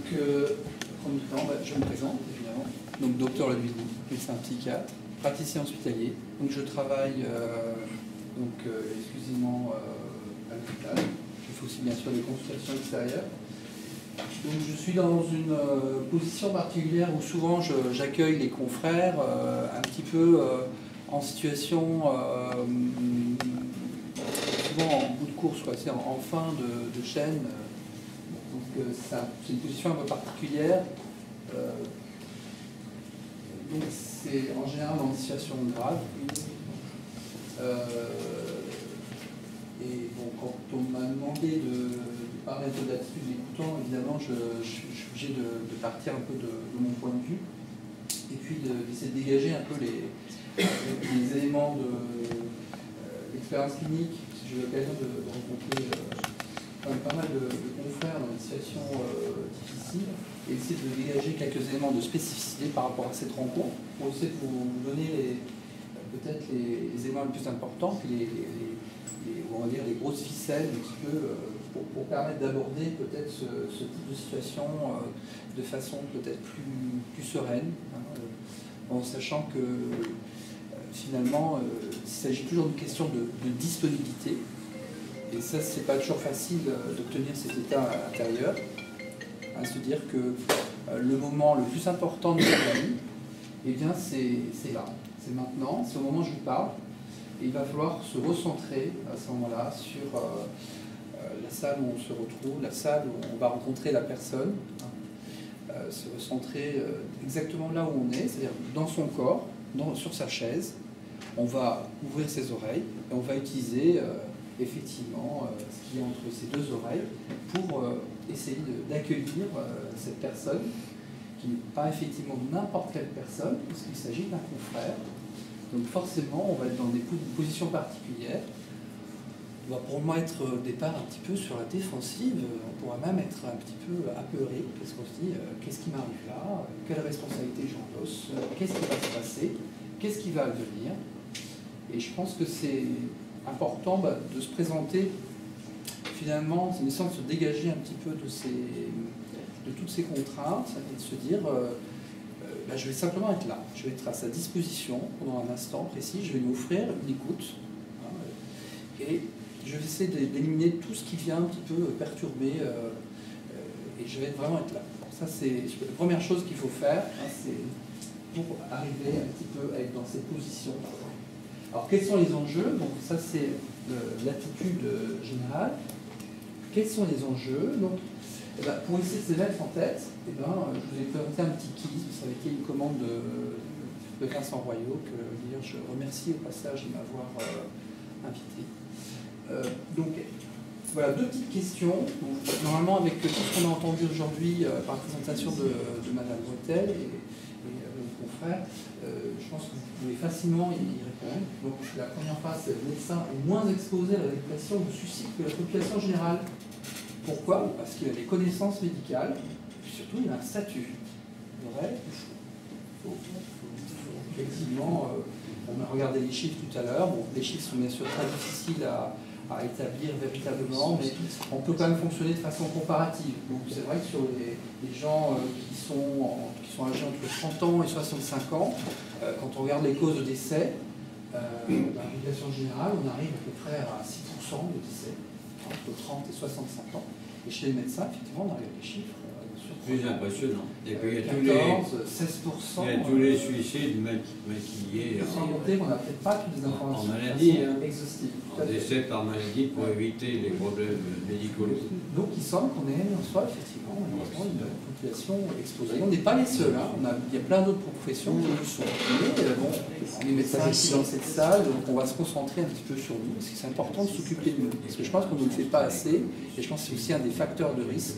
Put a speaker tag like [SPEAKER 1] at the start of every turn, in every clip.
[SPEAKER 1] premier temps, je me présente évidemment. Donc, docteur Laduigny, médecin psychiatre, praticien hospitalier. Donc, je travaille exclusivement à l'hôpital. Je fais aussi bien sûr des consultations extérieures. Donc, je suis dans une position particulière où souvent j'accueille les confrères un petit peu en situation, souvent en bout de course, c'est en fin de chaîne. Donc c'est une position un peu particulière. Donc c'est en général dans des situations graves. Et bon, quand on m'a demandé de parler un peu d'attitude d'écoutant, évidemment, je suis obligé de partir un peu de mon point de vue et puis d'essayer de dégager un peu les éléments de l'expérience clinique. J'ai eu l'occasion de rencontrer pas mal de confrères dans des situations difficiles et essayer de dégager quelques éléments de spécificité par rapport à cette rencontre pour essayer de vous donner peut-être les éléments les plus importants, on va dire les grosses ficelles un petit peu pour permettre d'aborder peut-être ce type de situation de façon peut-être plus sereine, en sachant que finalement il s'agit toujours d'une question de disponibilité, et ça c'est pas toujours facile d'obtenir cet état intérieur, à se dire que le moment le plus important de notre vie, eh bien c'est là, c'est maintenant, c'est au moment où je vous parle. Et il va falloir se recentrer à ce moment-là sur la salle où on se retrouve, la salle où on va rencontrer la personne, se recentrer exactement là où on est, c'est-à-dire dans son corps, sur sa chaise. On va ouvrir ses oreilles et on va utiliser effectivement ce qui est entre ces deux oreilles pour essayer d'accueillir cette personne, qui n'est pas effectivement n'importe quelle personne, puisqu'il s'agit d'un confrère. Donc forcément, on va être dans des positions particulières. On va probablement être au départ un petit peu sur la défensive, on pourra même être un petit peu apeuré, parce qu'on se dit qu'est-ce qui m'arrive là, quelle responsabilité j'endosse, qu'est-ce qui va se passer, qu'est-ce qui va advenir. Et je pense que c'est important de se présenter, finalement, c'est une essence de se dégager un petit peu de toutes ces contraintes et de se dire je vais simplement être là, je vais être à sa disposition pendant un instant précis, je vais lui offrir une écoute, et je vais essayer d'éliminer tout ce qui vient un petit peu perturber, et je vais vraiment être là. Ça, c'est la première chose qu'il faut faire, c'est pour arriver un petit peu à être dans cette position. Alors, quels sont les enjeux? Donc, ça, c'est l'attitude générale. Quels sont les enjeux? Donc, pour essayer de se mettre en tête, je vous ai présenté un petit kit, ça avait été une commande de Vincent Royaux, que d'ailleurs je remercie au passage de m'avoir invité. Donc voilà, deux petites questions. Donc, normalement, avec tout ce qu'on a entendu aujourd'hui par la présentation de Madame Bretel et mon confrère, je pense que vous pouvez facilement y répondre. Donc la première phrase, c'est: le médecin est moins exposé à la dépression ou au suicide que la population générale. Pourquoi? Parce qu'il a des connaissances médicales, et surtout il a un statut. Vrai ou faux? Effectivement, on a regardé les chiffres tout à l'heure. Bon, les chiffres sont bien sûr très difficiles à établir véritablement, mais on peut quand même fonctionner de façon comparative. Donc c'est vrai que sur les gens qui sont âgés entre 30 ans et 65 ans, quand on regarde les causes de décès, dans la population générale, on arrive à peu près à 6% de décès entre 30 et 65 ans. Et chez les médecins, effectivement, on arrive à des chiffres
[SPEAKER 2] plus impressionnants. Et puis il y a
[SPEAKER 1] 14, 16%.
[SPEAKER 2] Il y a tous les suicides maquillés.
[SPEAKER 1] Sans compter qu'on n'a peut-être pas toutes les informations
[SPEAKER 2] en maladie,
[SPEAKER 1] exhaustives.
[SPEAKER 2] En décès par maladie pour éviter les problèmes médicaux.
[SPEAKER 1] Donc il semble qu'on ait en soi, effectivement, une population exposée. On n'est pas les seuls, il y a plein d'autres professions qui le sont. Mais bon, les médecins qui sont dans cette salle, donc on va se concentrer un petit peu sur nous, parce que c'est important de s'occuper de nous. Parce que je pense qu'on ne le fait pas assez, et je pense que c'est aussi un des facteurs de risque,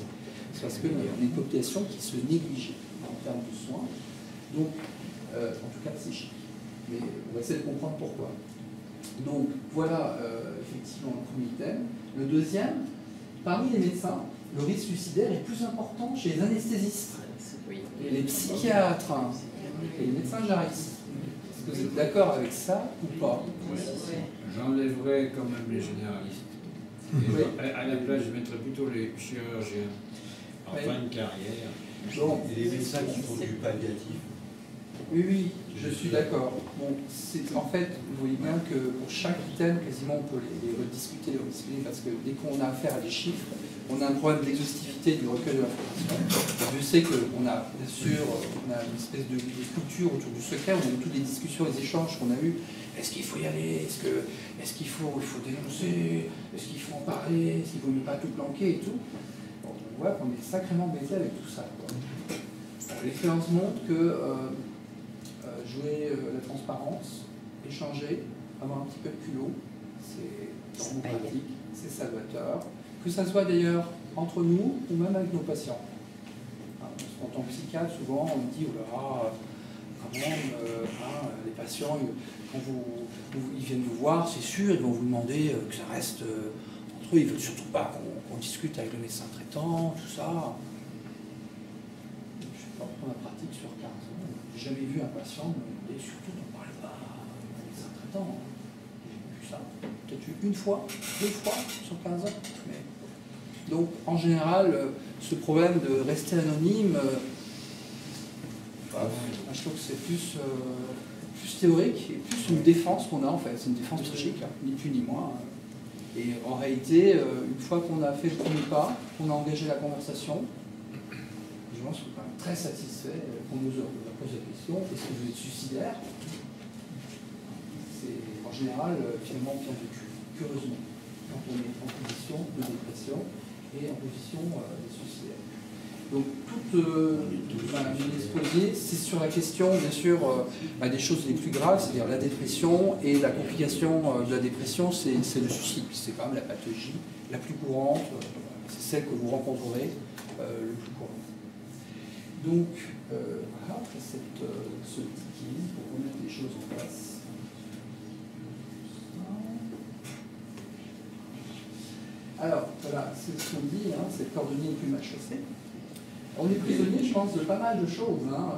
[SPEAKER 1] parce qu'on a une population qui se néglige en termes de soins, donc en tout cas psychique. Mais on va essayer de comprendre pourquoi. Donc voilà effectivement le premier thème. Le deuxième, parmi les médecins, le risque suicidaire est plus important chez les anesthésistes, les psychiatres et les médecins généralistes. Est-ce que vous êtes d'accord avec ça ou pas?
[SPEAKER 2] J'enlèverais quand même les généralistes. Et à la place, je mettrais plutôt les chirurgiens. en fin de carrière.
[SPEAKER 1] Bon.
[SPEAKER 3] Et les médecins qui font du palliatif.
[SPEAKER 1] Oui, oui, je suis d'accord. Bon, en fait, vous voyez bien que pour chaque thème, quasiment, on peut les rediscuter, les rediscuter, parce que dès qu'on a affaire à des chiffres, on a un problème d'exhaustivité du recueil de l'information. Je sais qu'on a, bien sûr, on a une espèce de culture autour du secret, on a eu toutes les discussions, les échanges qu'on a eus. Est-ce qu'il faut y aller? Est-ce qu'il faut dénoncer? Est-ce qu'il faut en parler? Est-ce qu'il ne faut pas tout planquer et tout? Bon, on voit qu'on est sacrément baisé avec tout ça. L'expérience montre que jouer la transparence, échanger, avoir un petit peu de culot, c'est démocratique, c'est salvateur. Que ça soit d'ailleurs entre nous ou même avec nos patients. En tant que psychiatre, souvent on me dit, oh là là, quand même, les patients, quand ils viennent vous voir, c'est sûr, ils vont vous demander que ça reste entre eux, ils ne veulent surtout pas qu'on discute avec le médecin traitant, tout ça. Je porte ma pratique sur 15 ans. J'ai jamais vu un patient me demander surtout n'en parle pas au médecin traitant. J'ai vu ça peut-être une fois, 2 fois sur 15 ans. Mais... Donc en général, ce problème de rester anonyme, je trouve que c'est plus théorique et plus une défense qu'on a en fait. C'est une défense psychique, hein, ni plus ni moins. Et en réalité, une fois qu'on a fait le premier pas, qu'on a engagé la conversation, les gens sont quand même très satisfaits qu'on nous pose la question, est-ce que vous êtes suicidaire? C'est en général finalement bien vécu, curieusement, quand on est en position de dépression et en position de suicidaire. Donc tout l'exposé, c'est sur la question bien sûr des choses les plus graves, c'est-à-dire la dépression, et la complication de la dépression, c'est le suicide. C'est quand même la pathologie la plus courante, c'est celle que vous rencontrerez le plus courant. Donc, voilà, après ce petit guide pour remettre les choses en place. Alors, voilà, c'est ce qu'on dit, hein, c'est le cordonnier le plus mal chaussé. On est prisonnier, je pense, de pas mal de choses. Hein,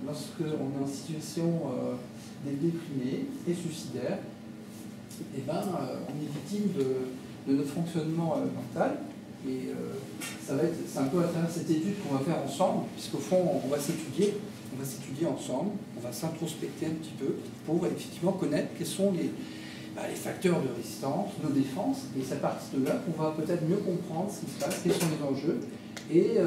[SPEAKER 1] lorsqu'on est en situation déprimée et suicidaire, eh ben, on est victime de notre fonctionnement mental. Et c'est un peu à travers cette étude qu'on va faire ensemble, puisqu'au fond, on va s'étudier ensemble, on va s'introspecter un petit peu pour effectivement connaître quels sont les facteurs de résistance, nos défenses, et c'est à partir de là qu'on va peut-être mieux comprendre ce qui se passe, quels sont les enjeux, et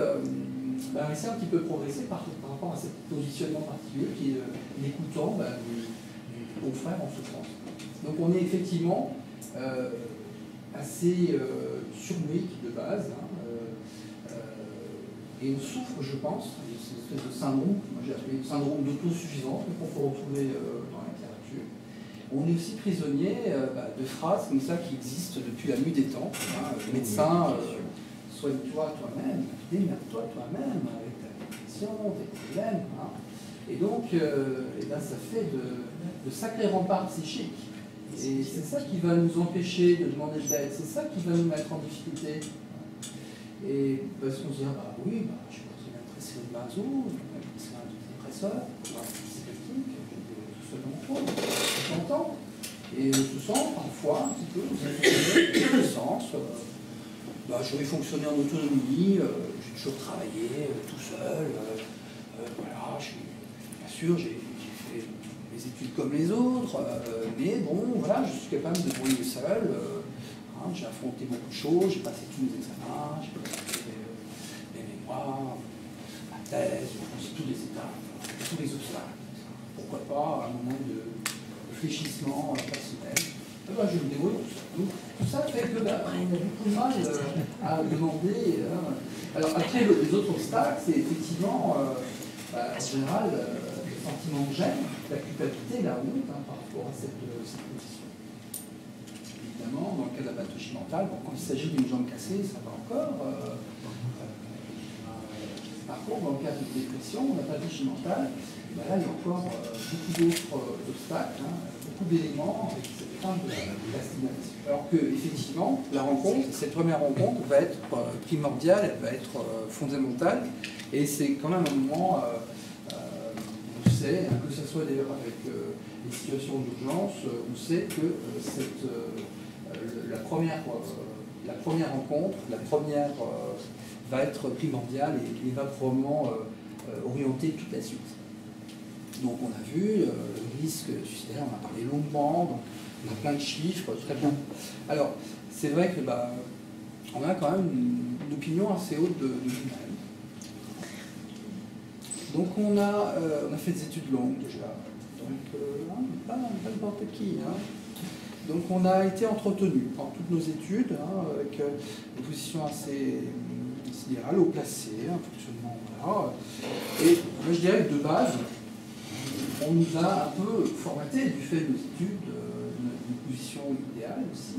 [SPEAKER 1] essayer un petit peu progresser par rapport à ce positionnement particulier qui est l'écoutant du confrère en souffrance. Donc on est effectivement assez surmuique de base, hein, et on souffre, je pense, de cette espèce de syndrome, moi j'ai appelé syndrome d'autosuffisance, mais qu'on peut retrouver dans la littérature. On est aussi prisonnier de phrases comme ça qui existent depuis la nuit des temps. Hein, le médecin, soigne-toi toi-même, démerde-toi toi-même avec ta dépression, tes problèmes. Hein. Et donc, ça fait de sacrés remparts psychiques. Et c'est ça qui va nous empêcher de demander de l'aide, c'est ça qui va nous mettre en difficulté. Et parce qu'on se dit, oui, je suis très bien pressé de benzo, je suis bien pressé un antidépresseur, c'est technique, tout seul dans mon coin, je t'entends. Et on se sent parfois un petit peu dans un sens. Je vais fonctionner en autonomie, j'ai toujours travaillé tout seul, voilà, bien sûr, j'ai fait mes études comme les autres, mais bon, voilà, je suis capable de me débrouiller seul, j'ai affronté beaucoup de choses, j'ai passé tous mes examens, j'ai passé mes mémoires, ma thèse, j'ai passé tous les étapes, tous les obstacles. Pourquoi pas un moment de réfléchissement personnel. Je me débrouille tout ça. Donc, tout ça fait que on a beaucoup de mal à demander. Alors après, les autres obstacles, c'est effectivement, en général, le sentiment de gêne, la culpabilité, la honte par rapport à cette position. Évidemment, dans le cas de la pathologie mentale, quand il s'agit d'une jambe cassée, ça va encore. Par contre, dans le cas de dépression, la pathologie mentale, là, il y a encore beaucoup d'autres obstacles, beaucoup d'éléments avec cette crainte de la stigmatisation. Alors que, effectivement, la rencontre, cette première rencontre va être primordiale, elle va être fondamentale, et c'est quand même un moment, on sait, que ce soit d'ailleurs avec les situations d'urgence, on sait que la première rencontre, la première va être primordial et va probablement orienter toute la suite. Donc on a vu le risque suicidaire, on a parlé longuement, donc on a plein de chiffres, très bien. Alors, c'est vrai que on a quand même une opinion assez haute de nous-mêmes. Donc on a fait des études longues déjà, donc pas n'importe qui. Hein. Donc on a été entretenu dans toutes nos études, avec des positions assez idéales, haut placées, un fonctionnement, voilà. Et moi, je dirais que de base, on nous a un peu formaté du fait de nos études, une position idéale aussi.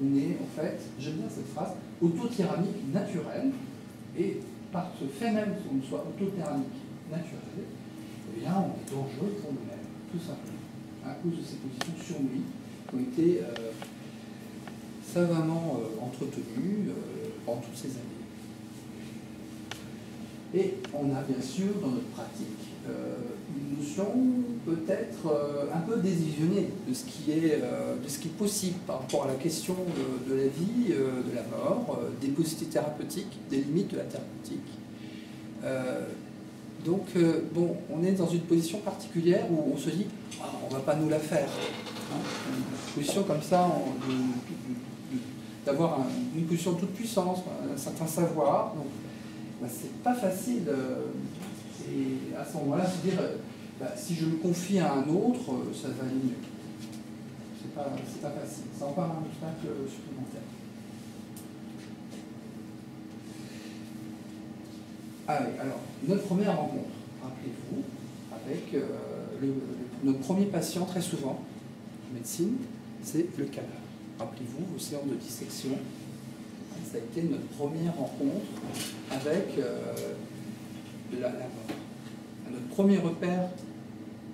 [SPEAKER 1] On est en fait, j'aime bien cette phrase, autotyrannique naturelle, et par ce fait même qu'on soit autotyrannique naturel, eh bien on est dangereux pour nous-mêmes, tout simplement, à cause de ces positions surnues qui ont été savamment entretenues pendant toutes ces années. Et on a bien sûr dans notre pratique une notion peut-être un peu désillusionnée de ce qui est possible par rapport à la question de la vie, de la mort, des possibilités thérapeutiques, des limites de la thérapeutique. Donc, bon, on est dans une position particulière où on se dit on ne va pas nous la faire. Hein. Une position comme ça, d'avoir une position de toute puissance, un certain savoir. Donc, c'est pas facile. Et à ce moment-là, se dire si je me confie à un autre, ça va aller mieux. C'est pas facile. C'est encore un obstacle supplémentaire. Alors, notre première rencontre, rappelez-vous, avec notre premier patient, très souvent, en médecine, c'est le cadavre. Rappelez-vous, vos séances de dissection, ça a été notre première rencontre avec la mort. Notre premier repère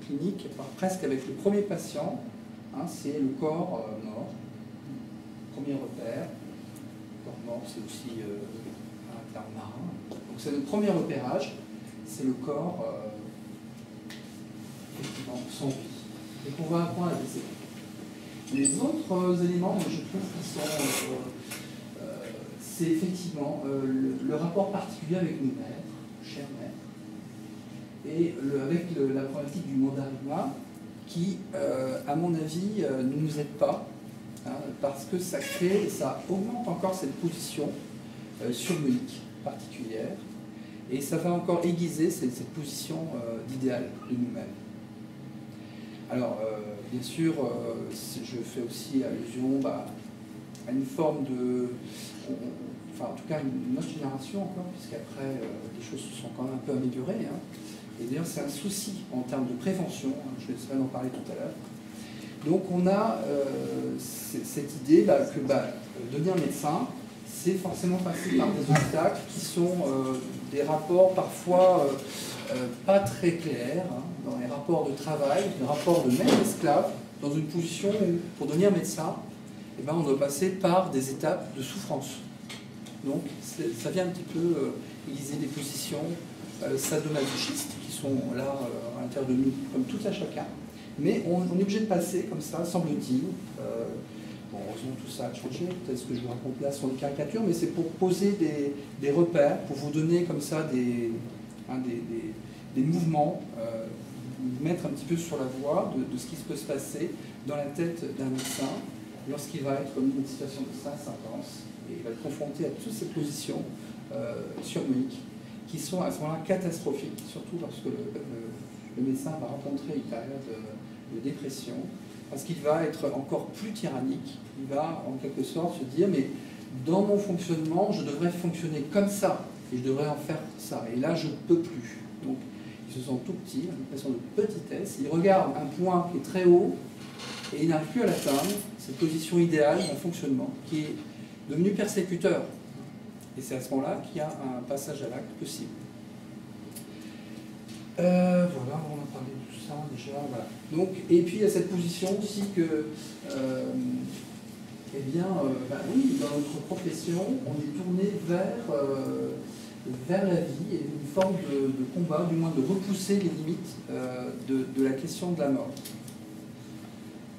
[SPEAKER 1] clinique, presque avec le premier patient, c'est le corps mort. Premier repère. Le corps mort, c'est aussi un terme marin. Donc c'est notre premier repérage, c'est le corps effectivement sans vie. Et qu'on va apprendre à laisser. Les autres éléments, je trouve, qui sont c'est effectivement le rapport particulier avec nos maîtres, chers maîtres, et avec la problématique du mandarina, qui, à mon avis, ne nous aide pas, parce que ça crée, ça augmente encore cette position surmunique particulière, et ça va encore aiguiser cette position d'idéal de nous-mêmes. Alors, bien sûr, je fais aussi allusion à une forme de... Enfin, en tout cas, une autre génération encore, puisqu'après, les choses se sont quand même un peu améliorées. Et d'ailleurs, c'est un souci en termes de prévention, je vais essayer d'en parler tout à l'heure. Donc, on a cette idée que devenir médecin, c'est forcément passé par des obstacles qui sont des rapports parfois pas très clairs, dans les rapports de travail, des rapports de maître-esclave, dans une position où, pour devenir médecin, on doit passer par des étapes de souffrance. Donc, ça vient un petit peu aiguiser des positions sadomasochistes qui sont là à l'intérieur de nous, comme tout à chacun. Mais on est obligé de passer comme ça, semble-t-il. Bon, heureusement, tout ça a changé. Peut-être ce que je vous raconte là sont des caricatures, mais c'est pour poser des repères, pour vous donner comme ça des mouvements, vous mettre un petit peu sur la voie de ce qui peut se passer dans la tête d'un médecin lorsqu'il va être dans une situation de stress intense et il va être confronté à toutes ces positions surmuniques qui sont à ce moment-là catastrophiques, surtout lorsque le médecin va rencontrer une période de dépression, parce qu'il va être encore plus tyrannique. Il va en quelque sorte se dire mais dans mon fonctionnement, je devrais fonctionner comme ça et je devrais en faire ça. Et là, je ne peux plus. Donc, il se sent tout petit, une impression de petitesse. Il regarde un point qui est très haut et il n'arrive plus à l'atteindre, cette position idéale en fonctionnement, qui est devenu persécuteur. Et c'est à ce moment-là qu'il y a un passage à l'acte possible. Voilà, on a parlé de tout ça déjà. Voilà. Donc, et puis il y a cette position aussi que, oui, dans notre profession, on est tourné vers la vie et une forme de combat, du moins de repousser les limites de la question de la mort.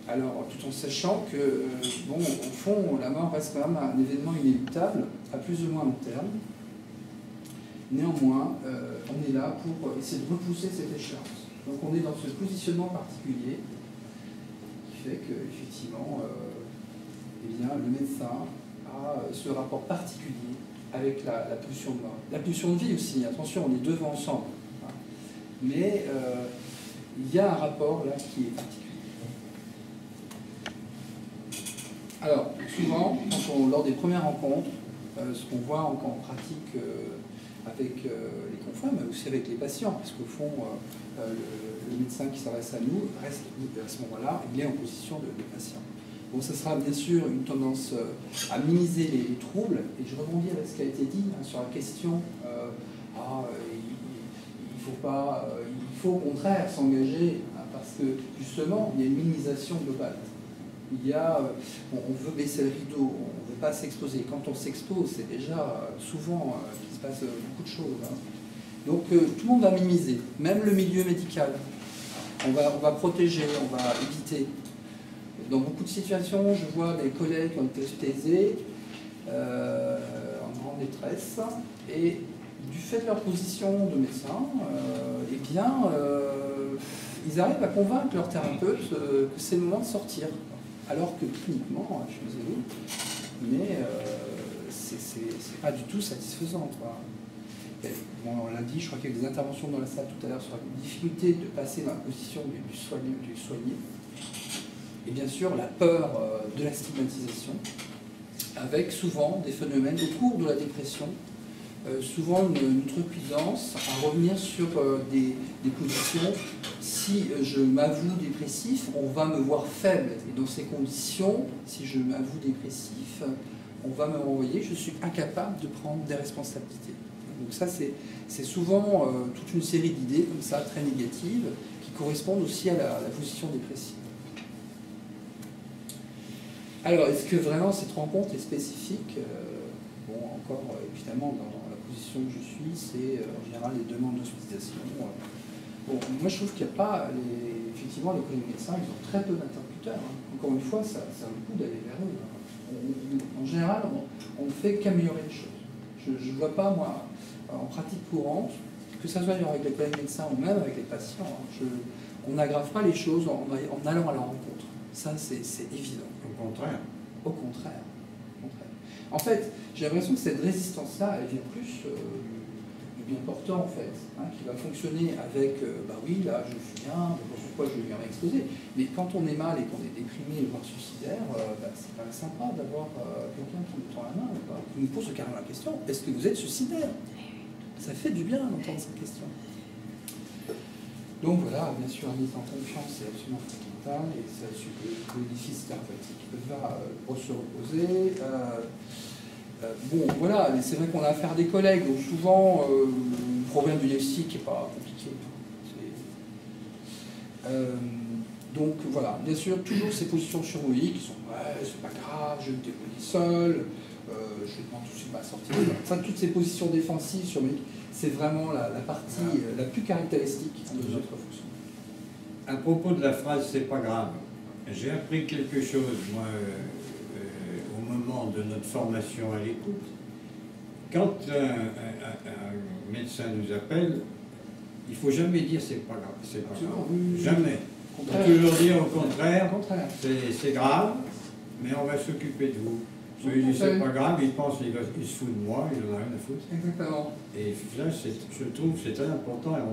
[SPEAKER 1] Alors, tout en sachant que, au fond, la mort reste quand même un événement inéluctable, à plus ou moins long terme. Néanmoins, on est là pour essayer de repousser cette échéance. Donc on est dans ce positionnement particulier qui fait qu'effectivement, eh bien, le médecin a ce rapport particulier avec la pulsion de mort. La pulsion de vie aussi, attention, on est deux vents ensemble. Hein. Mais il y a un rapport là qui est particulier. Alors, souvent, lors des premières rencontres, ce qu'on voit en pratique avec les confrères, mais aussi avec les patients, parce qu'au fond, le médecin qui s'adresse à nous reste à ce moment-là, il est en position de patient. Bon, ce sera bien sûr une tendance à minimiser les troubles, et je rebondis avec ce qui a été dit hein, sur la question il faut au contraire s'engager, hein, parce que justement, il y a une minimisation globale. Il y a, on veut baisser le rideau, on ne veut pas s'exposer. Quand on s'expose, c'est déjà souvent qu'il se passe beaucoup de choses. Hein. Donc tout le monde va minimiser, même le milieu médical. On va protéger, on va éviter. Dans beaucoup de situations, je vois des collègues qui ont été hospitalisés en grande détresse, et du fait de leur position de médecin, eh bien, ils arrivent à convaincre leur thérapeute que c'est le moment de sortir. Alors que cliniquement, je suis désolé, mais c'est pas du tout satisfaisant. Bon, on l'a dit, je crois qu'il y a eu des interventions dans la salle tout à l'heure sur la difficulté de passer dans la position du soigné. Et bien sûr, la peur de la stigmatisation, avec souvent des phénomènes au cours de la dépression, souvent une truculence à revenir sur des positions. Si je m'avoue dépressif, on va me voir faible. Et dans ces conditions, si je m'avoue dépressif, on va me renvoyer, je suis incapable de prendre des responsabilités. Donc ça, c'est souvent toute une série d'idées comme ça, très négatives, qui correspondent aussi à la position dépressive. Alors, est-ce que vraiment cette rencontre est spécifique? Bon, encore, évidemment, dans la position que je suis, c'est en général les demandes d'hospitalisation. Bon, moi, je trouve qu'il n'y a pas, effectivement, les collègues médecins, ils ont très peu d'interlocuteurs. Hein. Encore une fois, ça a le coup d'aller vers eux. En général, on ne fait qu'améliorer les choses. Je ne vois pas, moi, en pratique courante, que ça soit avec les collègues médecins ou même avec les patients, hein, on n'aggrave pas les choses en allant à la rencontre. Ça, c'est évident.
[SPEAKER 2] Au contraire.
[SPEAKER 1] Au contraire. En fait, j'ai l'impression que cette résistance-là, elle vient plus du bien portant, en fait, hein, qui va fonctionner avec, bah oui, là, je suis bien, pourquoi je vais bien m'exposer. Mais quand on est mal et qu'on est déprimé, voire suicidaire, bah, c'est pas sympa d'avoir quelqu'un qui nous tend la main, qui nous pose carrément la question, est-ce que vous êtes suicidaire? Ça fait du bien d'entendre cette question. Donc voilà, bien sûr, la mise en confiance, c'est absolument fondamental, et c'est là-dessus que l'édifice thérapeutique va se reposer. Bon, voilà, c'est vrai qu'on a affaire à des collègues, donc souvent, le problème du lexique n'est pas compliqué. Donc voilà, bien sûr, toujours ces positions surmoïques qui sont « ouais, c'est pas grave, je me débrouille seul, je demande tout de suite à sortir ». Enfin, toutes ces positions défensives surmoïques, c'est vraiment la partie la plus caractéristique de notre fonction.
[SPEAKER 2] À propos de la phrase « c'est pas grave », j'ai appris quelque chose, moi, au moment de notre formation à l'écoute. Quand un médecin nous appelle, il ne faut jamais dire « c'est pas grave », c'est pas grave. Jamais. On peut toujours dire au contraire, c'est grave, mais on va s'occuper de vous. Celui qui dit c'est pas grave, il pense qu'il se fout de moi, il n'en a rien à foutre.
[SPEAKER 1] Exactement.
[SPEAKER 2] Et là, je trouve que c'est très important, et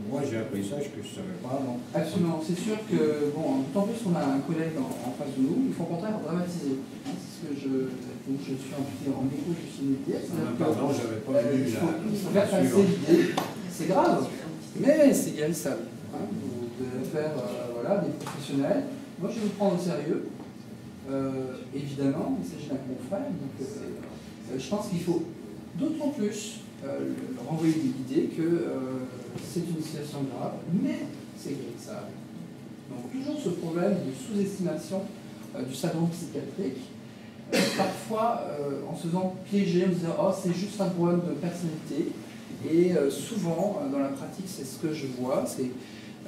[SPEAKER 2] moi j'ai appris ça, que je ne savais pas avant.
[SPEAKER 1] Absolument, c'est sûr que, bon, d'autant plus qu'on a un collègue en face de nous, il faut au contraire dramatiser. Hein, c'est ce que donc je suis impliqué en écho du cinéma.
[SPEAKER 2] Pardon, je n'avais pas vu la.
[SPEAKER 1] Il faut faire passer l'idée, c'est grave, mais c'est guérissable. Hein, vous devez faire voilà, des professionnels. Moi je vais vous prendre au sérieux. Évidemment, il s'agit d'un confrère, donc je pense qu'il faut d'autant plus renvoyer l'idée que c'est une situation grave, mais c'est guérissable. Donc toujours ce problème de sous-estimation du syndrome psychiatrique, parfois en se faisant piéger, en se disant « oh, c'est juste un problème de personnalité », et souvent, dans la pratique, c'est ce que je vois, c'est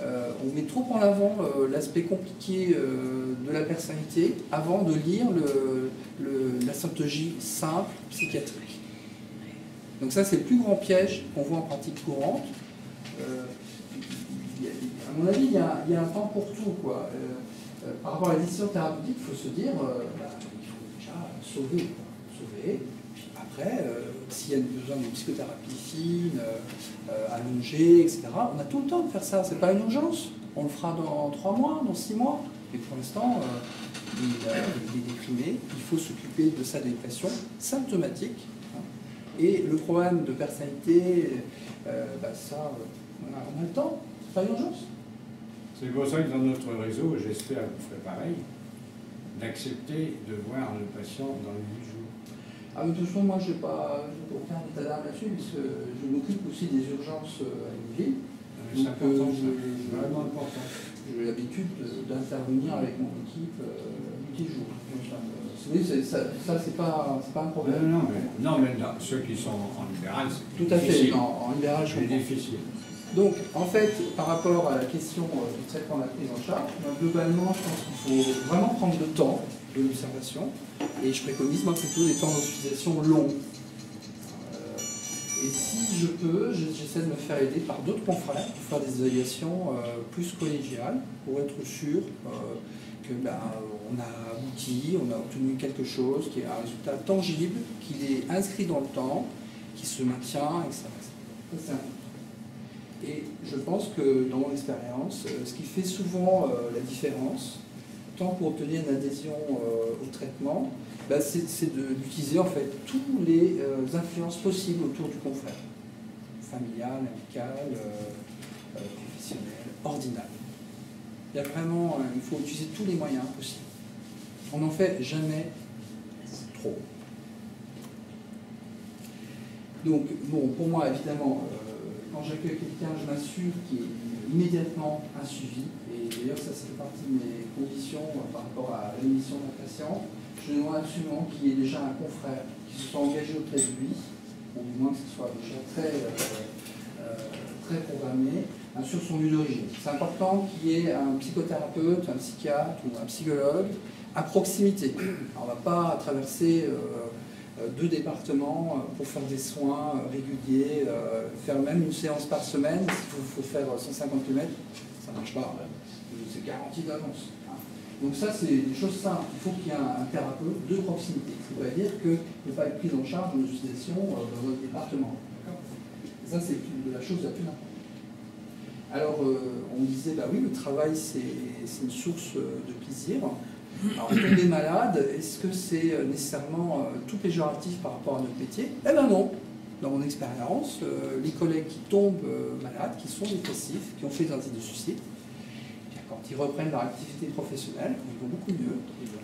[SPEAKER 1] on met trop en avant l'aspect compliqué de la personnalité avant de lire la symptologie simple psychiatrique. Donc ça, c'est le plus grand piège qu'on voit en pratique courante. À mon avis, il y a un temps pour tout, quoi. Par rapport à la décision thérapeutique, il faut se dire, il faut déjà sauver, quoi. Sauver. Puis après, s'il y a besoin de psychothérapie fine, allongée, etc., on a tout le temps de faire ça. C'est pas une urgence. On le fera dans 3 mois, dans 6 mois. Mais pour l'instant, il est déprimé. Il faut s'occuper de sa dépression symptomatique. Hein. Et le problème de personnalité, ça, on a le temps. C'est pas une urgence.
[SPEAKER 2] C'est pour ça que dans notre réseau, j'espère que vous ferez pareil, d'accepter de voir le patient dans les 8 jours.
[SPEAKER 1] Ah, de toute façon, moi, je n'ai aucun état d'âme là-dessus, puisque je m'occupe aussi des urgences à Yvelines.
[SPEAKER 2] C'est important, c'est vraiment important.
[SPEAKER 1] J'ai l'habitude d'intervenir avec mon équipe 10 jours. Donc, ça c'est pas un problème.
[SPEAKER 2] Non, mais ceux qui sont en libéral, c'est
[SPEAKER 1] tout à
[SPEAKER 2] difficile.
[SPEAKER 1] fait. Non, en libéral,
[SPEAKER 2] c'est difficile.
[SPEAKER 1] Donc, en fait, par rapport à la question du traitement de la prise en charge, globalement, je pense qu'il faut vraiment prendre le temps de l'observation, et je préconise, moi, plutôt des temps d'hospitalisation longs. Et si je peux, j'essaie de me faire aider par d'autres confrères pour faire des évaluations plus collégiales, pour être sûr que on a abouti, on a obtenu quelque chose qui est un résultat tangible, qu'il est inscrit dans le temps, qui se maintient, et que ça reste. C'est important. Et je pense que dans mon expérience, ce qui fait souvent la différence, tant pour obtenir une adhésion au traitement, c'est d'utiliser en fait toutes les influences possibles autour du confrère, familial, amical, professionnel, ordinal. Il y a vraiment, il faut utiliser tous les moyens possibles. On n'en fait jamais trop. Donc, bon, pour moi, évidemment, quand j'accueille quelqu'un, je m'assure qu'il y ait immédiatement un suivi. Et d'ailleurs, ça fait partie de mes conditions par rapport à l'émission d'un patient. Je demande absolument qu'il y ait déjà un confrère qui se soit engagé auprès de lui, ou du moins que ce soit déjà très programmé, sur son lieu d'origine. C'est important qu'il y ait un psychothérapeute, un psychiatre ou un psychologue à proximité. Alors, on ne va pas traverser 2 départements pour faire des soins réguliers, faire même une séance par semaine. S'il faut faire 150 km, ça ne marche pas. C'est garanti d'avance. Donc ça, c'est des choses simples. Il faut qu'il y ait un thérapeute de proximité. Ça ne veut pas dire qu'il ne peut pas être pris en charge d'une hospitalisation dans votre département. Et ça, c'est la chose la plus importante. Alors, on disait, oui, le travail, c'est une source de plaisir. Alors, tomber malade, est-ce que c'est nécessairement tout péjoratif par rapport à notre métier? Eh bien non. Dans mon expérience, les collègues qui tombent malades, qui sont dépressifs, qui ont fait des tentatives de suicide, quand ils reprennent leur activité professionnelle, ils vont beaucoup mieux,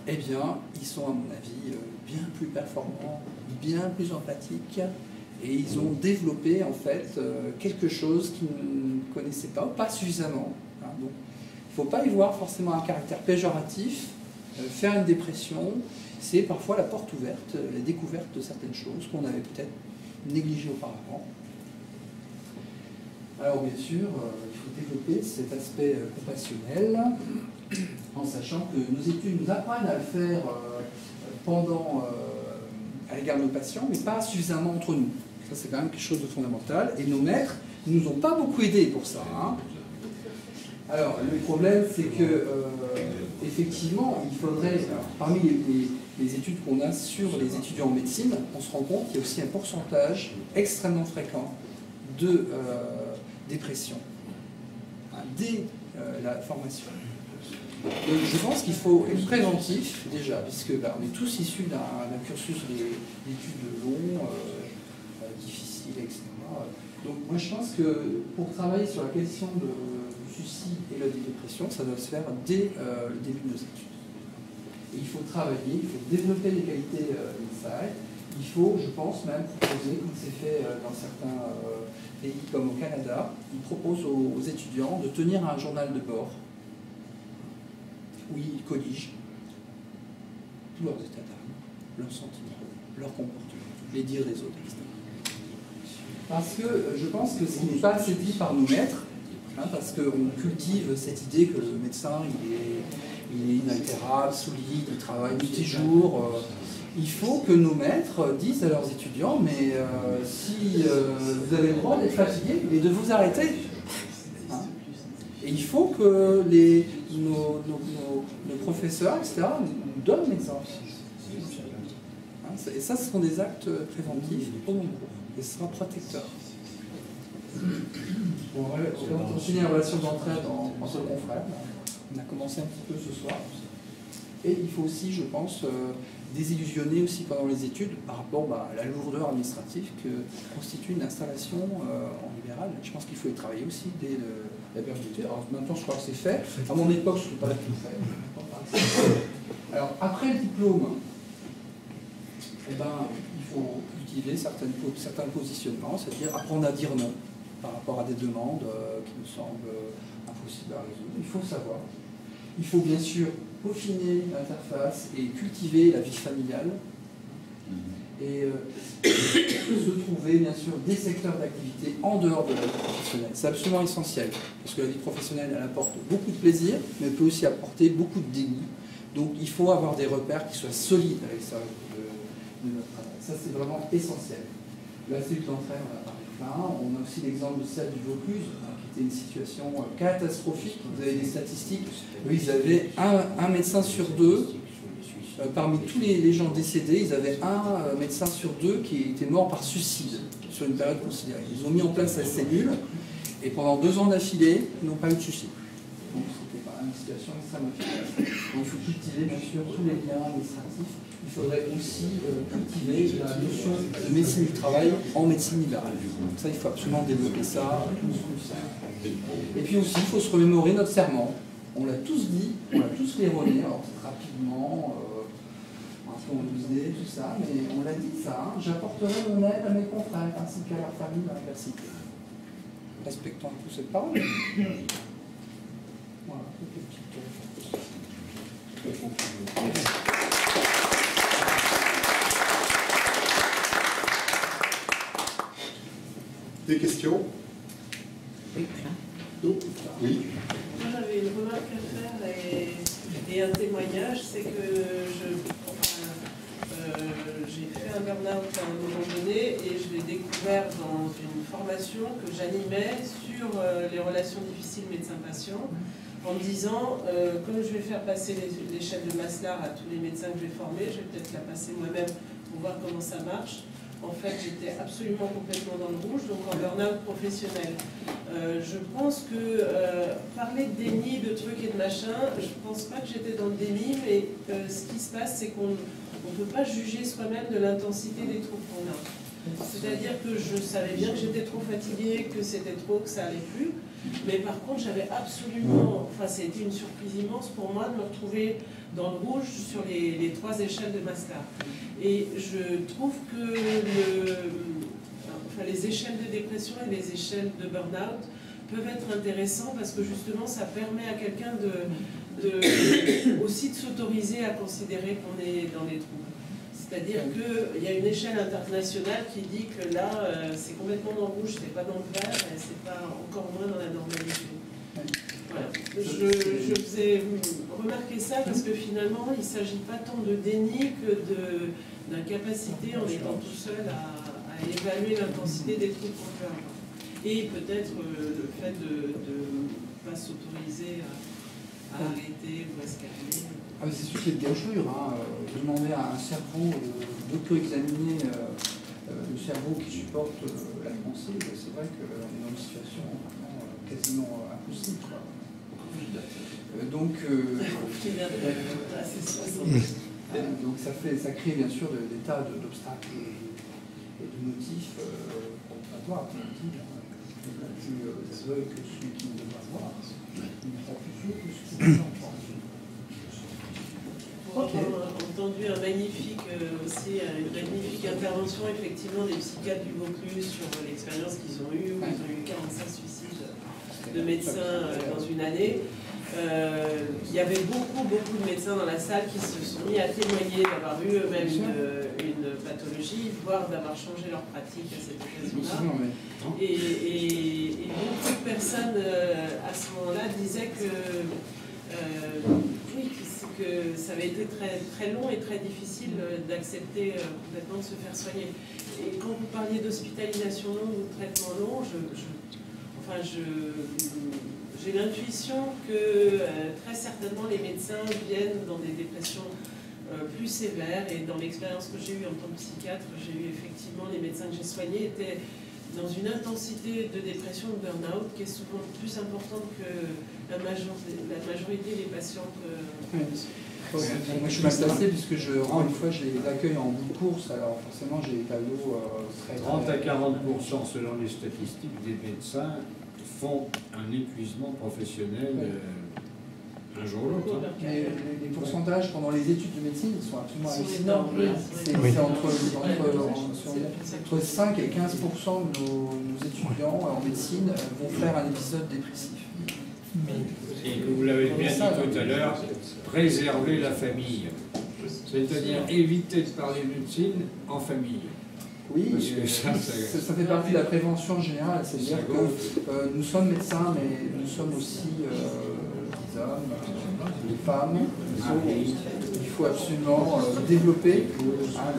[SPEAKER 1] eh bien, ils sont, à mon avis, bien plus performants, bien plus empathiques, et ils ont développé, en fait, quelque chose qu'ils ne connaissaient pas suffisamment. Hein. Donc, il ne faut pas y voir forcément un caractère péjoratif. Faire une dépression, c'est parfois la porte ouverte, la découverte de certaines choses qu'on avait peut-être négligées auparavant. Alors bien sûr, il faut développer cet aspect compassionnel en sachant que nos études nous apprennent à le faire à l'égard de nos patients, mais pas suffisamment entre nous. Ça, c'est quand même quelque chose de fondamental. Et nos maîtres ne nous ont pas beaucoup aidés pour ça. Hein. Alors, le problème, c'est que, effectivement, il faudrait, parmi les études qu'on a sur les étudiants en médecine, on se rend compte qu'il y a aussi un pourcentage extrêmement fréquent de dépression dès la formation. Donc, je pense qu'il faut être préventif, déjà, puisque on est tous issus d'un cursus d'études longs, difficiles, etc. Donc, moi, je pense que pour travailler sur la question du suicide et la dépression, ça doit se faire dès le début de nos études. Et il faut travailler, il faut développer les qualités d'insight. Il faut, je pense, même proposer, comme c'est fait dans certains pays comme au Canada, ils proposent aux étudiants de tenir un journal de bord où ils colligent tous leurs états d'âme, leurs sentiments, leurs comportements, les dires des autres, etc. Parce que je pense que ce qui n'est pas assez dit par nos maîtres, parce qu'on cultive cette idée que le médecin il est inaltérable, solide, il travaille nuit et jour, il faut que nos maîtres disent à leurs étudiants, mais si vous avez le droit d'être fatigué et de vous arrêter. Hein. Et il faut que nos professeurs, etc., nous donnent l'exemple. Hein, et ça, ce sont des actes préventifs au long cours. Et ce sera protecteur. On va continuer la relation d'entraide entre confrères. On a commencé un petit peu ce soir. Et il faut aussi, je pense, désillusionner aussi pendant les études par rapport à la lourdeur administrative que constitue une installation en libéral. Je pense qu'il faut y travailler aussi dès la période d'études. Alors maintenant, je crois que c'est fait. À mon époque, je ne pas tout fait. Alors, après le diplôme, eh ben, il faut cultiver certains positionnements, c'est-à-dire apprendre à dire non par rapport à des demandes qui nous semblent impossibles à résoudre. Il faut savoir. Il faut bien sûr peaufiner l'interface et cultiver la vie familiale. Et se trouver bien sûr des secteurs d'activité en dehors de la vie professionnelle. C'est absolument essentiel, parce que la vie professionnelle, elle apporte beaucoup de plaisir, mais elle peut aussi apporter beaucoup de déni. Donc il faut avoir des repères qui soient solides à l'extérieur de notre travail. Ça, c'est vraiment essentiel. La cellule d'entraide, on a parlé plein. On a aussi l'exemple de celle du Vaucluse, qui était une situation catastrophique. Vous avez des statistiques. Oui, ils avaient un médecin sur deux. Parmi tous les gens décédés, ils avaient un médecin sur deux qui était mort par suicide sur une période considérée. Ils ont mis en place la cellule et pendant 2 ans d'affilée, ils n'ont pas eu de suicide. Donc c'était pas une situation extrêmement efficace. Donc il faut cultiver bien sûr tous les liens administratifs. Il faudrait aussi cultiver la notion de médecine du travail en médecine libérale. Donc ça, il faut absolument développer ça. Et puis aussi, il faut se remémorer notre serment. On l'a tous dit, on l'a tous léronné, alors rapidement, on disait tout ça, mais on l'a dit ça, hein, j'apporterai mon aide à mes confrères ainsi qu'à leur famille à l'université. Respectons un peu cette parole. Voilà,
[SPEAKER 4] Des questions?
[SPEAKER 5] Oui.
[SPEAKER 4] Oui.
[SPEAKER 5] Moi, j'avais une remarque à faire et un témoignage, c'est que j'ai fait un burn-out à un moment donné et je l'ai découvert dans une formation que j'animais sur les relations difficiles médecin-patient, en me disant, comme je vais faire passer l'échelle de Maslar à tous les médecins que je vais former, je vais peut-être la passer moi-même pour voir comment ça marche. En fait, j'étais absolument complètement dans le rouge, donc en burn-out professionnel. Je pense que parler de déni, de trucs et de machin, je pense pas que j'étais dans le déni, mais ce qui se passe, c'est qu'on ne peut pas juger soi-même de l'intensité des troubles qu'on a. C'est-à-dire que je savais bien que j'étais trop fatiguée, que c'était trop, que ça allait plus, mais par contre, j'avais absolument... Enfin, ça a été une surprise immense pour moi de me retrouver dans le rouge sur les 3 échelles de Maslar. Et je trouve que les échelles de dépression et les échelles de burn-out peuvent être intéressants parce que justement ça permet à quelqu'un aussi de s'autoriser à considérer qu'on est dans les troubles. C'est-à-dire qu'il y a une échelle internationale qui dit que là, c'est complètement dans le rouge, c'est pas dans le vert, et c'est pas encore moins dans la normalité. Voilà. Je faisais remarquer ça parce que finalement, il ne s'agit pas tant de déni que d'incapacité en étant tout seul à évaluer l'intensité des troubles qu'on peut avoir. Et peut-être le fait de ne pas s'autoriser à arrêter ou à se calmer.
[SPEAKER 1] Ah, c'est sûr que c'est de gageure. Hein. Demander à un cerveau d'auto-examiner le cerveau qui supporte la pensée, c'est vrai qu'on est dans une situation quasiment impossible. Quoi. Donc ça crée bien sûr des tas d'obstacles et de motifs contradictoires, comme on dit, plus aveugle que celui qui ne veut pas voir, il n'est pas plus sûr que celui qui ne veut pas.
[SPEAKER 5] J'ai entendu une magnifique intervention effectivement des psychiatres du Vaucluse sur l'expérience qu'ils ont eue, où ils ont eu 45 suicides de médecins dans une année. Il y avait beaucoup de médecins dans la salle qui se sont mis à témoigner d'avoir eu eux-mêmes une pathologie, voire d'avoir changé leur pratique à cette occasion-là. Et beaucoup de personnes à ce moment-là disaient que oui, que ça avait été très, très long et très difficile d'accepter complètement de se faire soigner. Et quand vous parliez d'hospitalisation longue ou de traitement long, j'ai l'intuition que très certainement les médecins viennent dans des dépressions plus sévères, et dans l'expérience que j'ai eue en tant que psychiatre, j'ai eu effectivement, les médecins que j'ai soignés étaient dans une intensité de dépression, de burn-out, qui est souvent plus importante que la majorité des patientes.
[SPEAKER 1] Moi, je suis mal placé puisque encore une fois, je les accueille en bout de course, alors forcément j'ai des tableaux très...
[SPEAKER 2] 30 à 40% selon les statistiques des médecins font un épuisement professionnel un jour ou l'autre.
[SPEAKER 1] Mais les pourcentages pendant les études de médecine ils sont absolument hallucinants. C'est entre 5 et 15% de nos étudiants en médecine vont faire un épisode dépressif.
[SPEAKER 2] Et vous l'avez bien dit tout à l'heure, préserver la famille. C'est-à-dire éviter de parler de médecine en famille.
[SPEAKER 1] Oui, ça fait partie de la prévention générale, c'est-à-dire que nous sommes médecins, mais nous sommes aussi des hommes, des femmes. Il faut absolument développer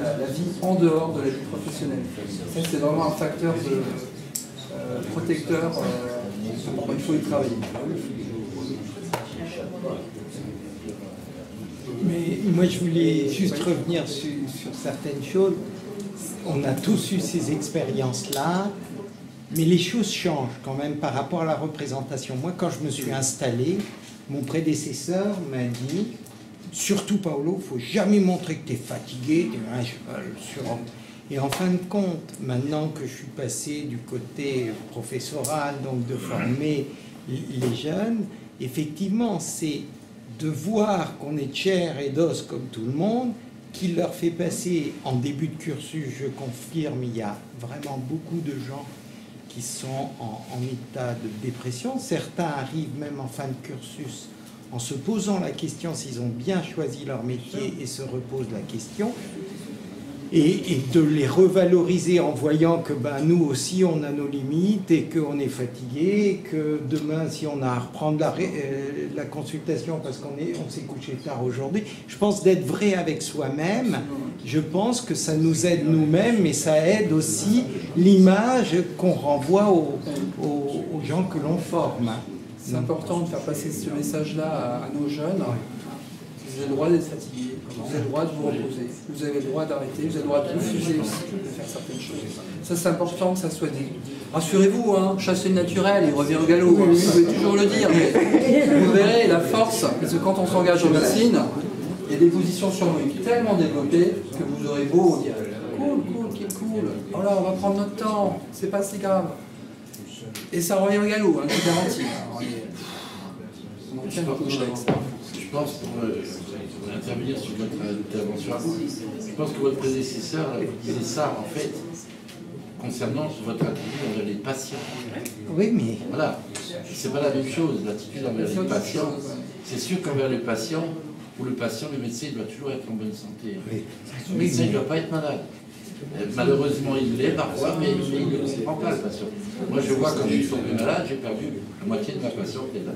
[SPEAKER 1] la vie en dehors de la vie professionnelle. Ça, c'est vraiment un facteur protecteur. Il faut y travailler.
[SPEAKER 6] Mais moi, je voulais juste revenir sur certaines choses. On a tous eu ces expériences-là, mais les choses changent quand même par rapport à la représentation. Moi, quand je me suis installé, mon prédécesseur m'a dit, surtout Paolo, il ne faut jamais montrer que tu es fatigué, tu es un cheval sur... Et en fin de compte, maintenant que je suis passé du côté professoral, donc de former les jeunes, effectivement, c'est de voir qu'on est de chair et d'os comme tout le monde, qui leur fait passer en début de cursus, je confirme, il y a vraiment beaucoup de gens qui sont en état de dépression. Certains arrivent même en fin de cursus en se posant la question s'ils ont bien choisi leur métier et se reposent la question. Et de les revaloriser en voyant que nous aussi on a nos limites et qu'on est fatigué, que demain si on a à reprendre la consultation parce qu'on s'est couché tard aujourd'hui, je pense d'être vrai avec soi-même, je pense que ça nous aide nous-mêmes et ça aide aussi l'image qu'on renvoie aux gens que l'on forme.
[SPEAKER 1] C'est important de faire passer ce message-là à nos jeunes. Vous avez le droit d'être fatigué, vous avez le droit de vous reposer, vous avez le droit d'arrêter, vous avez le droit de refuser aussi de faire certaines choses. Ça, c'est important que ça soit dit. Rassurez-vous, chasser le naturel, il revient au galop. Vous pouvez toujours le dire, mais vous verrez la force, parce que quand on s'engage en médecine, il y a des positions sur nous tellement développées que vous aurez beau dire cool, oh là, on va prendre notre temps, c'est pas si grave. Et ça revient au galop, je vous garantis. On en tient beaucoup de choses.
[SPEAKER 7] Je pense, pour intervenir sur votre intervention à vous, je pense que votre prédécesseur vous disait ça, en fait, concernant votre attitude envers les patients.
[SPEAKER 6] Oui, mais...
[SPEAKER 7] Voilà, c'est pas la même chose, l'attitude envers les patients. C'est sûr qu'envers les patients, pour le patient, le médecin doit toujours être en bonne santé. Le médecin ne doit pas être malade. Malheureusement, il l'est parfois, mais il ne comprend pas le patient. Moi, je vois quand je suis tombé malade, j'ai perdu la moitié de ma patientèle.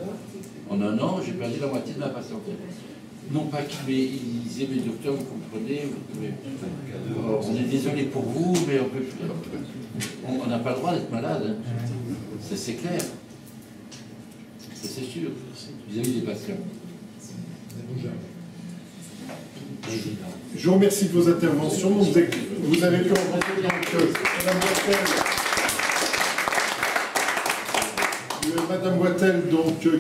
[SPEAKER 7] En un an, j'ai perdu la moitié de ma patientèle. Non pas qu'ils disaient, mais docteur, vous comprenez, on est désolé pour vous, mais on peut plus. On n'a pas le droit d'être malade. C'est clair. C'est sûr, vis-à-vis des patients.
[SPEAKER 4] Je vous remercie de vos interventions. Vous avez pu rencontrer Madame Boitel,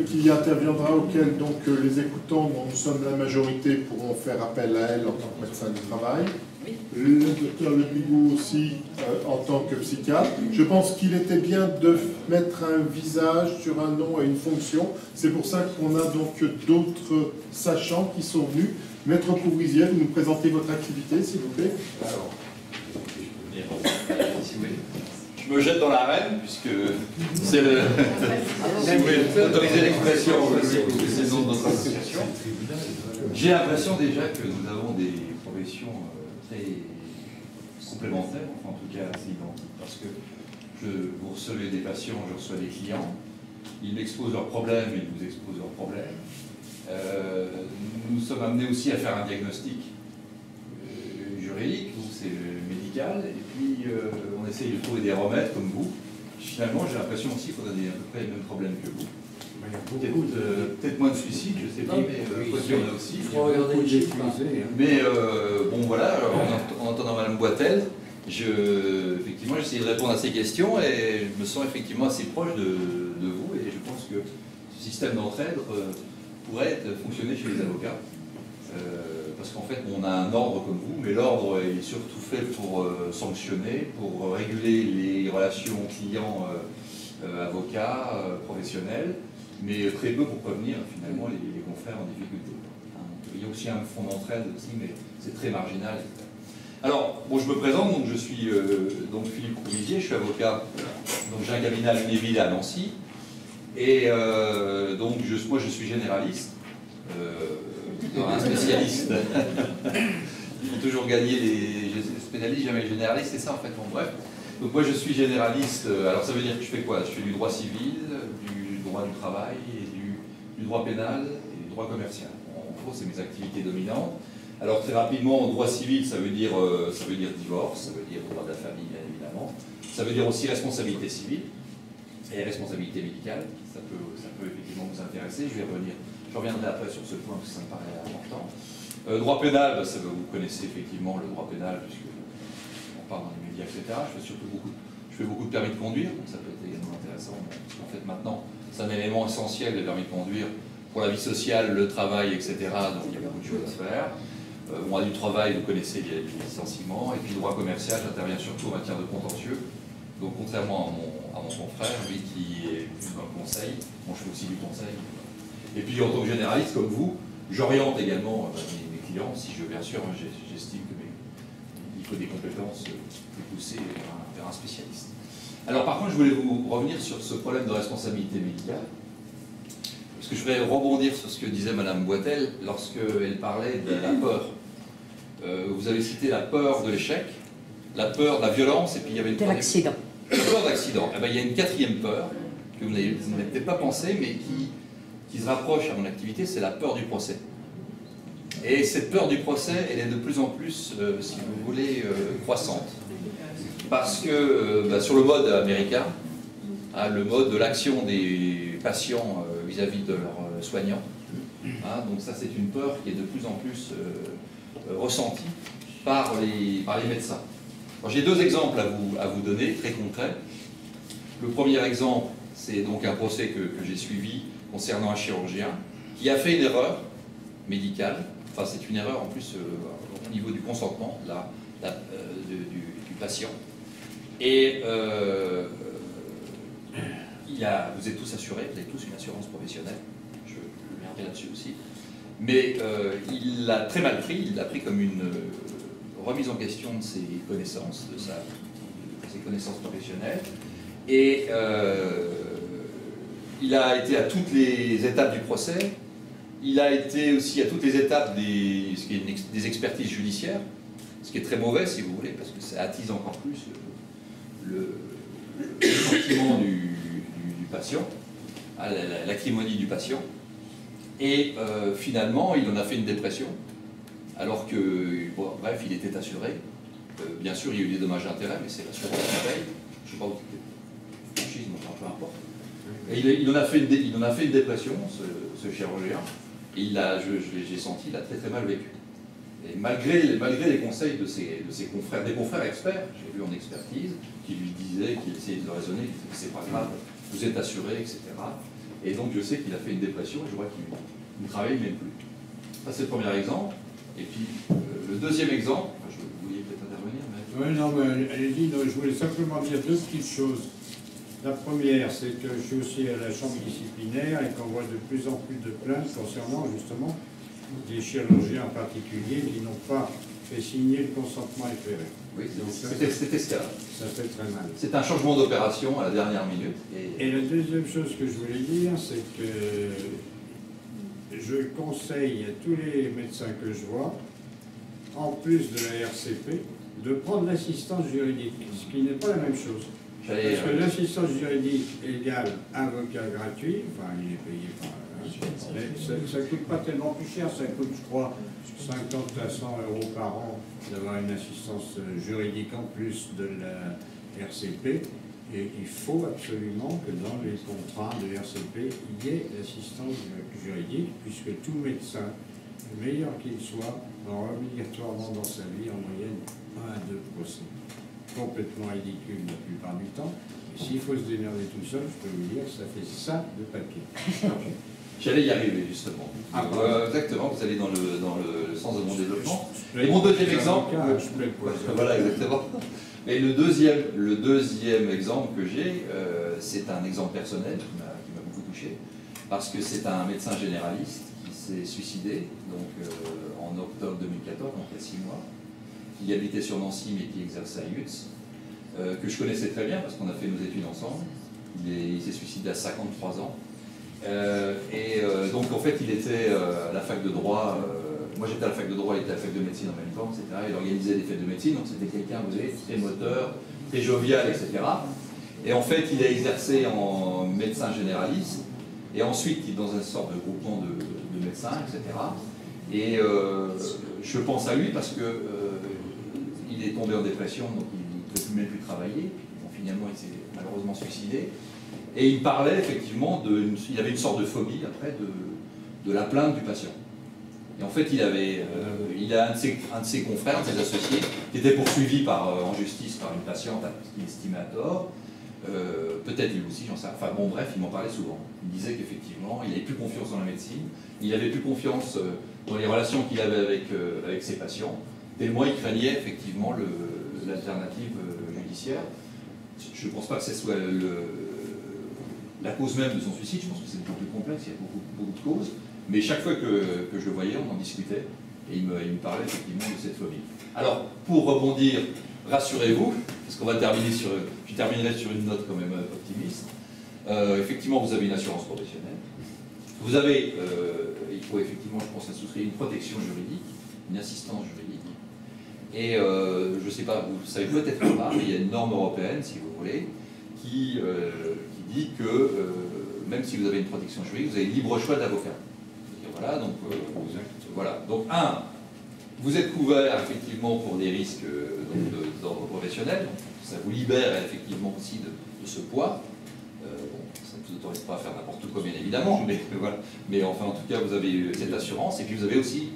[SPEAKER 4] qui interviendra, auquel les écoutants, dont nous sommes la majorité, pourront faire appel à elle en tant que médecin du travail. Oui. Le docteur Le Bigou aussi en tant que psychiatre. Je pense qu'il était bien de mettre un visage sur un nom et une fonction. C'est pour ça qu'on a d'autres sachants qui sont venus. Maître Couvrizier, vous nous présentez votre activité, s'il vous plaît.
[SPEAKER 3] Alors, je me jette dans l'arène, puisque c'est le... Si vous voulez autoriser l'expression, c'est le nom de notre association. J'ai l'impression déjà que nous avons des professions très complémentaires, enfin en tout cas assez identiques, parce que vous recevez des patients, je reçois des clients, ils m'exposent leurs problèmes et ils vous exposent leurs problèmes. Nous sommes amenés aussi à faire un diagnostic juridique, où c'est médical, et puis on essaye de trouver des remèdes comme vous. Finalement, j'ai l'impression aussi qu'on a à peu près les mêmes problèmes que vous. Peut-être moins de suicides, je ne sais pas, mais il y en a aussi.
[SPEAKER 7] Il faut regarder les chiffres.
[SPEAKER 3] Mais bon voilà, alors, en entendant Madame Boitel, effectivement, j'essaie de répondre à ces questions et je me sens effectivement assez proche de vous, et je pense que ce système d'entraide pourrait fonctionner chez les avocats. Parce qu'en fait, on a un ordre comme vous, mais l'ordre est surtout fait pour sanctionner, pour réguler les relations clients-avocats, professionnels, mais très peu pour prévenir finalement les confrères en difficulté. Il y a aussi un fonds d'entraide aussi, mais c'est très marginal, etc. Alors, bon, je me présente, donc je suis donc Philippe Courvisier, je suis avocat, donc j'ai un cabinet à Lunéville et à Nancy, et donc moi je suis généraliste, un spécialiste. Il faut toujours gagner les spécialistes, jamais les généralistes, c'est ça en fait, bon bref. Donc moi je suis généraliste, alors ça veut dire que je fais quoi? Je fais du droit civil, du droit du travail, et du droit pénal et du droit commercial. En gros, c'est mes activités dominantes. Alors très rapidement, droit civil, ça veut dire divorce, ça veut dire droit de la famille, bien évidemment. Ça veut dire aussi responsabilité civile et responsabilité médicale. Ça peut effectivement vous intéresser. Je reviendrai après sur ce point parce que ça me paraît important. Droit pénal, vous connaissez effectivement le droit pénal puisqu'on parle dans les médias, etc. Je fais beaucoup de permis de conduire, donc ça peut être également intéressant. Parce qu'en fait maintenant, c'est un élément essentiel, le permis de conduire, pour la vie sociale, le travail, etc. Donc il y a beaucoup de choses à faire. Moi, du travail, vous connaissez les licenciements, et puis le droit commercial, j'interviens surtout en matière de contentieux. Donc, contrairement à mon confrère, lui qui est plus dans le conseil, moi je fais aussi du conseil. Et puis, en tant que généraliste, comme vous, j'oriente également mes clients, si bien sûr, j'estime qu'il faut des compétences plus poussées vers un spécialiste. Alors, par contre, je voulais vous revenir sur ce problème de responsabilité médicale. Parce que je voudrais rebondir sur ce que disait Madame Boitel lorsqu'elle parlait de la peur. Vous avez cité la peur de l'échec, la peur de la violence, et puis il y avait une
[SPEAKER 8] de l'accident.
[SPEAKER 3] La peur d'accident. Eh bien, il y a une quatrième peur que vous n'avez peut-être pas pensé, mais qui se rapproche à mon activité, c'est la peur du procès. Et cette peur du procès, elle est de plus en plus, si vous voulez, croissante. Parce que sur le mode américain, le mode de l'action des patients vis-à-vis de leurs soignants, donc ça c'est une peur qui est de plus en plus ressentie par les médecins. J'ai deux exemples à vous donner, très concrets. Le premier exemple, c'est donc un procès que j'ai suivi concernant un chirurgien qui a fait une erreur médicale, enfin c'est une erreur en plus au niveau du consentement du patient. Et vous êtes tous assurés, vous avez tous une assurance professionnelle, je reviendrai là-dessus aussi. Mais il l'a très mal pris, il l'a pris comme une remise en question de ses connaissances, de ses connaissances professionnelles. Et il a été à toutes les étapes du procès, il a été aussi à toutes les étapes des expertises judiciaires, ce qui est très mauvais si vous voulez, parce que ça attise encore plus le sentiment du patient, l'acrimonie du patient. Et finalement, il en a fait une dépression, alors que, bon, bref, il était assuré. Bien sûr, il y a eu des dommages d'intérêt, mais c'est l'assurance qui paye. Je ne sais pas où c'était, franchise, enfin, peu importe. Et il en a fait une dépression, ce chirurgien, et j'ai senti, il a très très mal vécu. Et malgré les conseils de ses confrères, des confrères experts, j'ai vu en expertise, qui lui disaient, qui essayaient de le raisonner, que c'est pas grave, vous êtes assuré, etc. Et donc je sais qu'il a fait une dépression et je vois qu'il ne travaille même plus. Ça c'est le premier exemple. Et puis le deuxième exemple, vous vouliez peut-être intervenir, mais...
[SPEAKER 2] Oui, non, mais allez-y, je voulais simplement dire deux petites choses. La première, c'est que je suis aussi à la chambre disciplinaire et qu'on voit de plus en plus de plaintes concernant justement des chirurgiens en particulier qui n'ont pas fait signer le consentement éclairé.
[SPEAKER 3] Oui, c'était ce cas-là.
[SPEAKER 2] Ça fait très mal.
[SPEAKER 3] C'est un changement d'opération à la dernière minute.
[SPEAKER 2] Et la deuxième chose que je voulais dire, c'est que je conseille à tous les médecins que je vois, en plus de la RCP, de prendre l'assistance juridique, ce qui n'est pas la même chose. Parce que l'assistance juridique égale avocat gratuit, enfin il est payé par... Mais ça ne coûte pas tellement plus cher, ça coûte, je crois, 50 à 100 euros par an d'avoir une assistance juridique en plus de la RCP. Et il faut absolument que dans les contrats de RCP, il y ait l'assistance juridique, puisque tout médecin, meilleur qu'il soit, aura obligatoirement dans sa vie en moyenne 1 à 2 procès. Complètement ridicule la plupart du temps. S'il faut se démerder tout seul, je peux vous dire que ça fait ça de papier.
[SPEAKER 3] J'allais y arriver justement. Exactement, vous allez dans le sens de mon développement. Et mon deuxième exemple, voilà exactement. Et le deuxième exemple que j'ai, c'est un exemple personnel qui m'a beaucoup touché, parce que c'est un médecin généraliste qui s'est suicidé donc, en octobre 2014, donc il y a 6 mois, qui habitait sur Nancy mais qui exerçait à Yutz, que je connaissais très bien parce qu'on a fait nos études ensemble. Il s'est suicidé à 53 ans. Donc en fait il était à la fac de droit, moi j'étais à la fac de droit, il était à la fac de médecine en même temps, etc. Il organisait des fêtes de médecine, donc c'était quelqu'un, vous savez, très moteur, très jovial, etc. Et en fait il a exercé en médecin généraliste, et ensuite il est dans une sorte de groupement de médecins, etc. Et je pense à lui parce que il est tombé en dépression, donc il ne peut même plus travailler. Bon, finalement il s'est malheureusement suicidé. Et il parlait effectivement il avait une sorte de phobie après de la plainte du patient. Et en fait, il a un de ses confrères, un de ses associés, qui était poursuivi en justice par une patiente qu'il estimait à tort. Peut-être lui aussi, j'en sais rien. Enfin bon, bref, il m'en parlait souvent. Il disait qu'effectivement, il n'avait plus confiance dans la médecine, il n'avait plus confiance dans les relations qu'il avait avec ses patients, tellement il craignait effectivement l'alternative judiciaire. Je ne pense pas que ce soit la cause même de son suicide, je pense que c'est beaucoup plus complexe, il y a beaucoup de causes, mais chaque fois que je le voyais, on en discutait, et il me parlait effectivement de cette phobie. Alors, pour rebondir, rassurez-vous, parce qu'on va terminer je terminerai sur une note quand même optimiste. Effectivement, vous avez une assurance professionnelle, vous avez, il faut effectivement, je pense, souscrire une protection juridique, une assistance juridique, et je ne sais pas, vous savez peut-être pas, mais il y a une norme européenne, si vous voulez, qui dit que même si vous avez une protection juridique, vous avez libre choix d'avocat. Voilà, donc voilà. Donc vous êtes couvert effectivement pour des risques d'ordre professionnel, donc ça vous libère effectivement aussi de ce poids. Ça ne vous autorise pas à faire n'importe quoi bien évidemment, mais voilà. Mais enfin en tout cas vous avez cette assurance, et puis vous avez aussi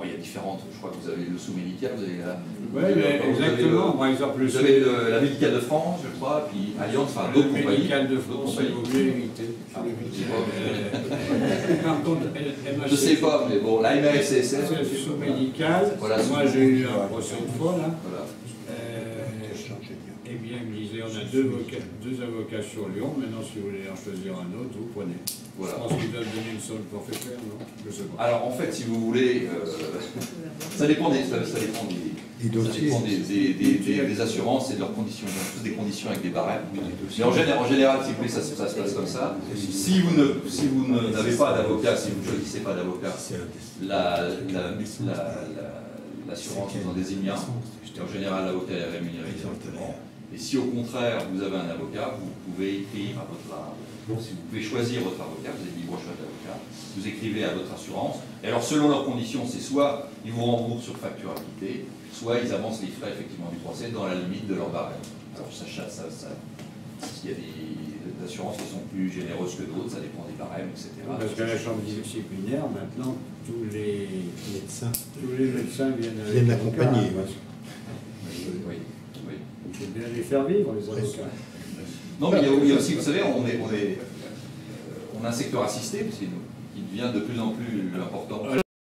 [SPEAKER 3] il y a différentes, je crois que vous avez le sous-médical, vous avez la...
[SPEAKER 2] Oui, exactement, par exemple...
[SPEAKER 3] Vous avez la Médicale de France, je crois, puis Allianz, enfin d'autres compagnies.
[SPEAKER 2] La Médicale de France, il vaut mieux éviter. Par contre,
[SPEAKER 3] je ne sais pas, mais bon, la MASSF...
[SPEAKER 2] C'est sous-médical, moi j'ai eu un procès une fois, là. Eh bien, il me disait, on a deux avocats sur Lyon, maintenant si vous voulez en choisir un autre, vous prenez. Voilà. Je pense qu'ils doivent donner une somme forfaitaire, non? Je sais pas.
[SPEAKER 3] Alors en fait, si vous voulez, ça dépend des assurances et de leurs conditions. Ils ont tous des conditions avec des barèmes. Mais en général, si vous voulez, ça se passe comme ça. Si vous n'avez pas d'avocat, si vous ne choisissez pas d'avocat, l'assurance vous en désigne un. Et en général, l'avocat est rémunéré directement. Et si au contraire, vous avez un avocat, vous pouvez écrire à si vous pouvez choisir votre avocat, vous avez libre choix d'avocat, vous écrivez à votre assurance. Et alors, selon leurs conditions, c'est soit ils vous remboursent sur facture acquittée, soit ils avancent les frais effectivement du procès dans la limite de leur barème. Alors, s'il y a des assurances qui sont plus généreuses que d'autres, ça dépend des barèmes, etc.
[SPEAKER 2] Parce qu'à la chambre disciplinaire, maintenant, tous les médecins viennent
[SPEAKER 8] accompagner.
[SPEAKER 2] Oui. Il faut bien les faire vivre, les avocats.
[SPEAKER 3] Non, mais il y a aussi, vous savez, on a un secteur assisté, qui devient de plus en plus important.